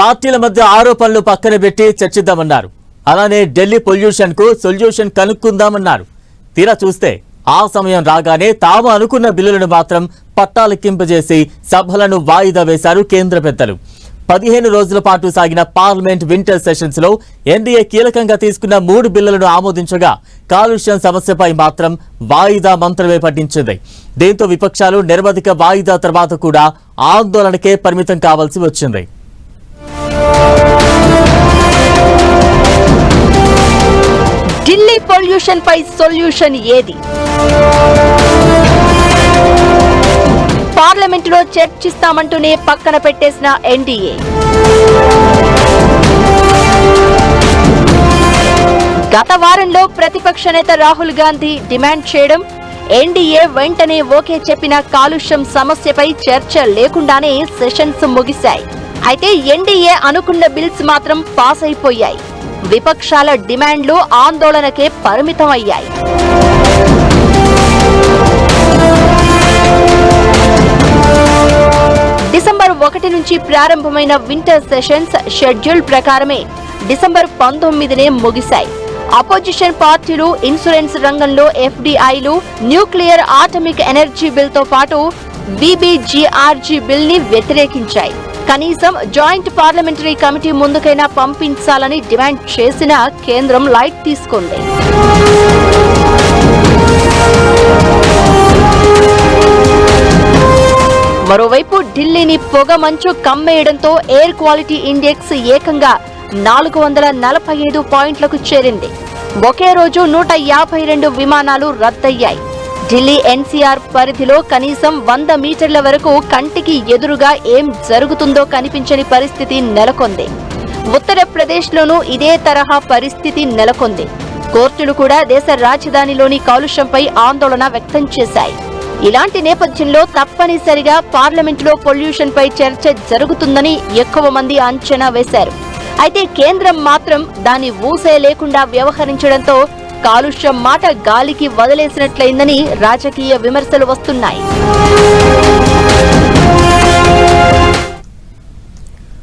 పార్టీల మధ్య ఆరోపణలు పక్కన పెట్టి చర్చిద్దామన్నారు. అలానే ఢిల్లీ పొల్యూషన్ కు సొల్యూషన్ కనుక్కుందామన్నారు. తీరా చూస్తే ఆ సమయం రాగానే తాము అనుకున్న బిల్లులను మాత్రం పట్టాలెక్కింపజేసి సభలను వాయిదా వేశారు కేంద్ర పెద్దలు. 15 రోజుల పాటు సాగిన పార్లమెంట్ వింటర్ సెషన్స్ లో ఎన్డీఏ కీలకంగా తీసుకున్న 3 బిల్లులను ఆమోదించగా కాలుష్యం సమస్యపై మాత్రం వాయిదా మంత్రమే పట్టించింది. దీంతో విపక్షాలు నిరవధిక వాయిదా తర్వాత కూడా ఆందోళనకే పరిమితం కావాల్సి వచ్చింది. ఢిల్లీ పొల్యూషన్ పై సొల్యూషన్ ఏది? పార్లమెంటులో చర్చిస్తామంటూనే పక్కన పెట్టేసిన ఎన్డీఏ. గత వారంలో ప్రతిపక్ష నేత రాహుల్ గాంధీ డిమాండ్ చేయడం, ఎన్డీఏ వెంటనే ఓకే చెప్పిన కాలుష్యం సమస్యపై చర్చ లేకుండానే సెషన్స్ ముగిశాయి. అయితే ఎన్డీఏ అనుకున్న బిల్స్ మాత్రం పాస్ అయిపోయాయి. విపక్షాల డిమాండ్లు ఆందోళనకే పరిమితమయ్యాయి. డిసెంబర్ 1 నుంచి ప్రారంభమైన వింటర్ సెషన్స్ షెడ్యూల్ ప్రకారమే డిసెంబర్ 19నే ముగిశాయి. అపోజిషన్ పార్టీలు ఇన్సూరెన్స్ రంగంలో ఎఫ్డీఐలు, న్యూక్లియర్ ఆటమిక్ ఎనర్జీ బిల్ తో పాటు బీబీజీఆర్జీ బిల్ ని వ్యతిరేకించాయి. కనీసం జాయింట్ పార్లమెంటరీ కమిటీ ముందుకైనా పంపించాలని డిమాండ్ చేసిన కేంద్రం లైట్ తీసుకుంది. మరోవైపు ఢిల్లీని పొగ మంచు కమ్మేయడంతో ఎయిర్ క్వాలిటీ ఇండెక్స్ ఏకంగా 445 పాయింట్లకు చేరింది. ఒకే రోజు 152 విమానాలు రద్దయ్యాయి. ఢిల్లీ ఎన్సీఆర్ పరిధిలో కనీసం 100 మీటర్ల వరకు కంటికి ఎదురుగా ఏం జరుగుతుందో కనిపించని పరిస్థితి నెలకొంది. ఉత్తరప్రదేశ్లోనూ ఇదే తరహా పరిస్థితి నెలకొంది. కోర్టులు కూడా దేశ రాజధానిలోని కాలుష్యంపై ఆందోళన వ్యక్తం చేశాయి. ఇలాంటి నేపథ్యంలో తప్పనిసరిగా పార్లమెంటులో పొల్యూషన్ పై చర్చ జరుగుతుందని ఎక్కువ మంది అంచనా వేశారు. అయితే కేంద్రం మాత్రం దాని ఊసే లేకుండా వ్యవహరించడంతో కాలుష్యం మాట గాలికి వదిలేసినట్లయిందని రాజకీయ విమర్శలు వస్తున్నాయి.